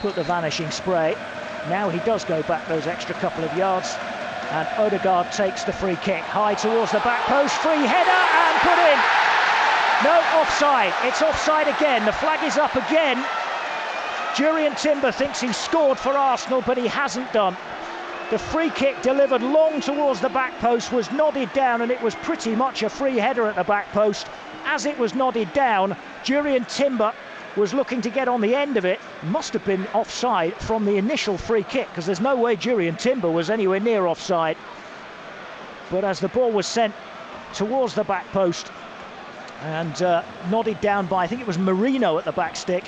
Put the vanishing spray. Now he does go back those extra couple of yards, and Odegaard takes the free kick high towards the back post, free header and put in. No, offside. It's offside again. The flag is up again. Jurrien Timber thinks he's scored for Arsenal, but he hasn't done. The free kick delivered long towards the back post was nodded down, and it was pretty much a free header at the back post. As it was nodded down, Jurrien Timber was looking to get on the end of it. Must have been offside from the initial free kick, because there's no way Jurrien Timber was anywhere near offside. But as the ball was sent towards the back post and nodded down by, I think it was Merino at the back stick,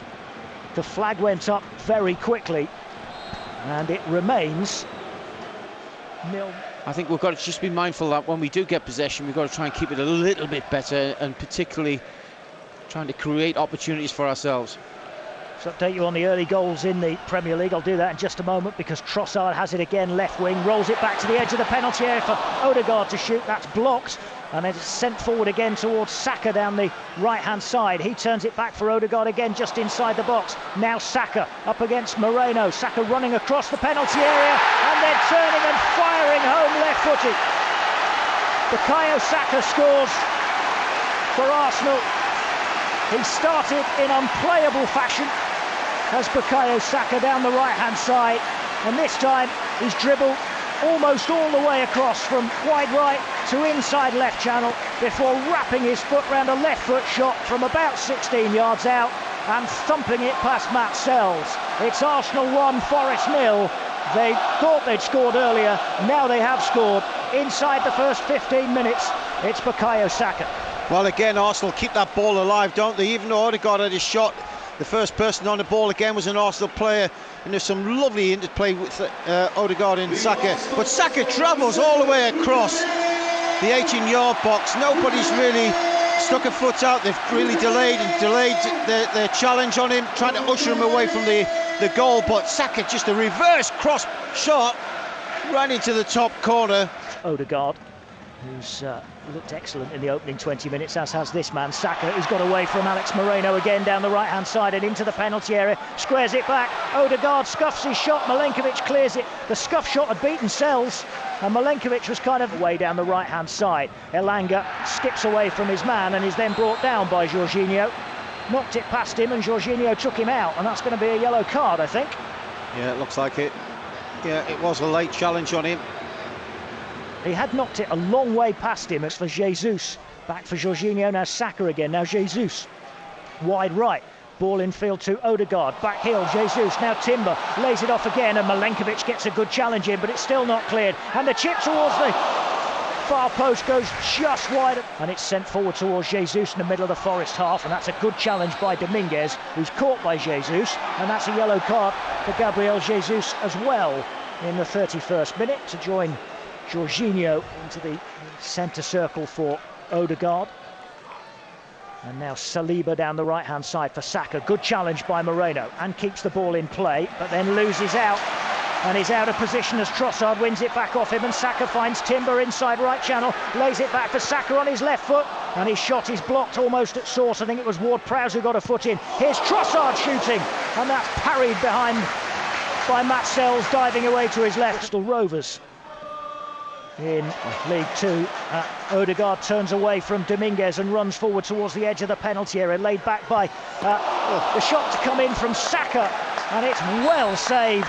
the flag went up very quickly, and it remains nil. I think we've got to just be mindful that when we do get possession, we've got to try and keep it a little bit better, and particularly trying to create opportunities for ourselves. To update you on the early goals in the Premier League, I'll do that in just a moment, because Trossard has it again, left wing, rolls it back to the edge of the penalty area for Odegaard to shoot. That's blocked, and then it's sent forward again towards Saka down the right-hand side. He turns it back for Odegaard again, just inside the box. Now Saka up against Moreno. Saka running across the penalty area, and then turning and firing home left-footed. Bukayo Saka scores for Arsenal. He started in unplayable fashion as Bukayo Saka down the right-hand side, and this time he's dribbled almost all the way across from wide right to inside left channel before wrapping his foot round a left foot shot from about 16 yards out and thumping it past Matt Sells. It's Arsenal 1, Forest 0. They thought they'd scored earlier, now they have scored. Inside the first 15 minutes, it's Bukayo Saka. Well, again, Arsenal keep that ball alive, don't they? Even though Odegaard had his shot, the first person on the ball again was an Arsenal player, and there's some lovely interplay with Odegaard and Saka. But Saka travels all the way across the 18-yard box. Nobody's really stuck a foot out. They've really delayed their challenge on him, trying to usher him away from the goal. But Saka, just a reverse cross shot right into the top corner. Odegaard, who's looked excellent in the opening 20 minutes, as has this man, Saka, who's got away from Alex Moreno again down the right-hand side and into the penalty area, squares it back. Odegaard scuffs his shot, Milenkovic clears it. The scuff shot had beaten Sells, and Milenkovic was kind of way down the right-hand side. Elanga skips away from his man and is then brought down by Jorginho. Knocked it past him, and Jorginho took him out, and that's going to be a yellow card, I think. Yeah, it looks like it. Yeah, it was a late challenge on him. He had knocked it a long way past him. It's for Jesus. Back for Jorginho, now Saka again, now Jesus. Wide right, ball in field to Odegaard. Back heel, Jesus, now Timber lays it off again, and Milenkovic gets a good challenge in, but it's still not cleared. And the chip towards the far post goes just wide, and it's sent forward towards Jesus in the middle of the Forest half, and that's a good challenge by Dominguez, who's caught by Jesus, and that's a yellow card for Gabriel Jesus as well in the 31st minute to join Jorginho into the centre circle for Odegaard. And now Saliba down the right-hand side for Saka. Good challenge by Moreno, and keeps the ball in play, but then loses out and is out of position as Trossard wins it back off him, and Saka finds Timber inside right channel, lays it back for Saka on his left foot, and his shot is blocked almost at source. I think it was Ward-Prowse who got a foot in. Here's Trossard shooting, and that's parried behind by Matt Sells, diving away to his left. Bristol Rovers in League Two. Odegaard turns away from Dominguez and runs forward towards the edge of the penalty area, laid back by the shot to come in from Saka, and it's well saved.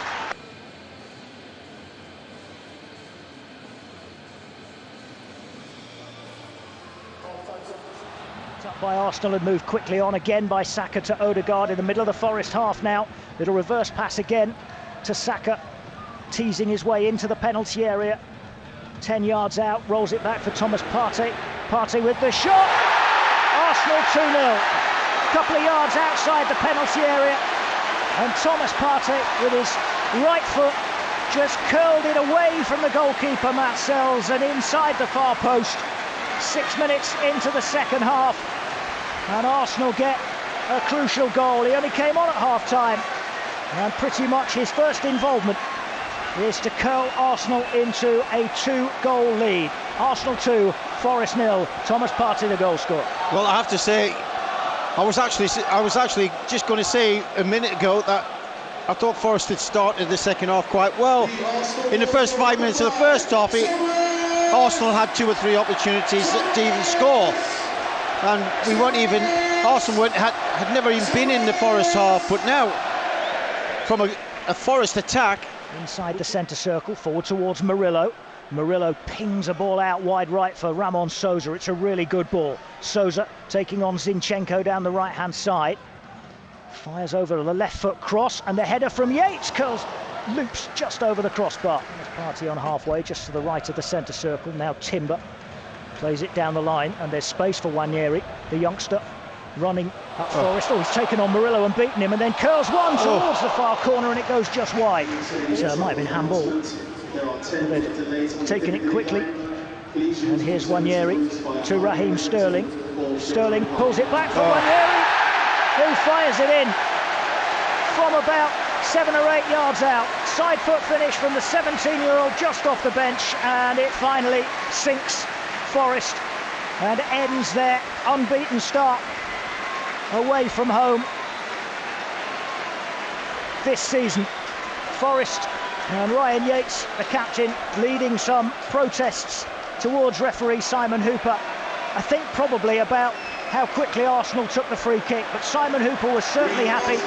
Up by Arsenal and moved quickly on again by Saka to Odegaard in the middle of the Forest half now. Little reverse pass again to Saka, teasing his way into the penalty area. 10 yards out, rolls it back for Thomas Partey. Partey with the shot. Arsenal 2-0. Couple of yards outside the penalty area, and Thomas Partey with his right foot just curled it away from the goalkeeper Matt Sells and inside the far post. 6 minutes into the second half, and Arsenal get a crucial goal. He only came on at half-time, and pretty much his first involvement is to curl Arsenal into a 2-goal lead. Arsenal 2, Forest 0. Thomas Partey the goal scorer. Well, I have to say, I was actually just going to say a minute ago that I thought Forest had started the second half quite well. In the first 5 minutes of the first half, Arsenal had 2 or 3 opportunities to even score, and we weren't even. Arsenal had never even been in the Forest half, but now from a Forest attack. Inside the centre circle, forward towards Murillo. Murillo pings a ball out wide right for Ramon Sousa. It's a really good ball. Sousa taking on Zinchenko down the right-hand side. Fires over the left foot cross, and the header from Yates loops just over the crossbar. There's Partey on halfway, just to the right of the centre circle. Now Timber plays it down the line, and there's space for Nwaneri, the youngster, running up Forest. Oh, he's taken on Murillo and beaten him, and then curls one towards the far corner, and it goes just wide. So it might have been handball. They've taken it quickly, and here's Nwaneri to Raheem Sterling. Sterling pulls it back for Nwaneri, who fires it in from about 7 or 8 yards out. Side foot finish from the 17-year-old just off the bench, and it finally sinks Forest and ends their unbeaten start away from home this season. Forest and Ryan Yates, the captain, leading some protests towards referee Simon Hooper. I think probably about how quickly Arsenal took the free kick, but Simon Hooper was certainly happy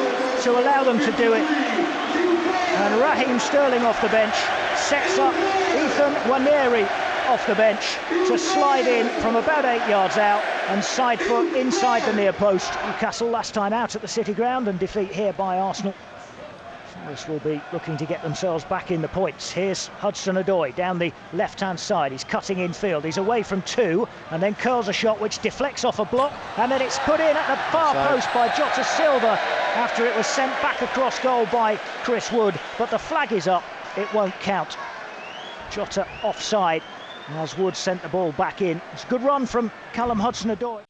to allow them to do it. And Raheem Sterling off the bench sets up Ethan Nwaneri off the bench to slide in from about 8 yards out and side foot inside the near post. Newcastle last time out at the City Ground, and defeat here by Arsenal. Forest will be looking to get themselves back in the points. Here's Hudson-Odoi down the left-hand side. He's cutting infield. He's away from 2 and then curls a shot which deflects off a block, and then it's put in at the far post by Jota Silva after it was sent back across goal by Chris Wood. But the flag is up. It won't count. Jota offside as Wood sent the ball back in. It's a good run from Callum Hudson-Odoi.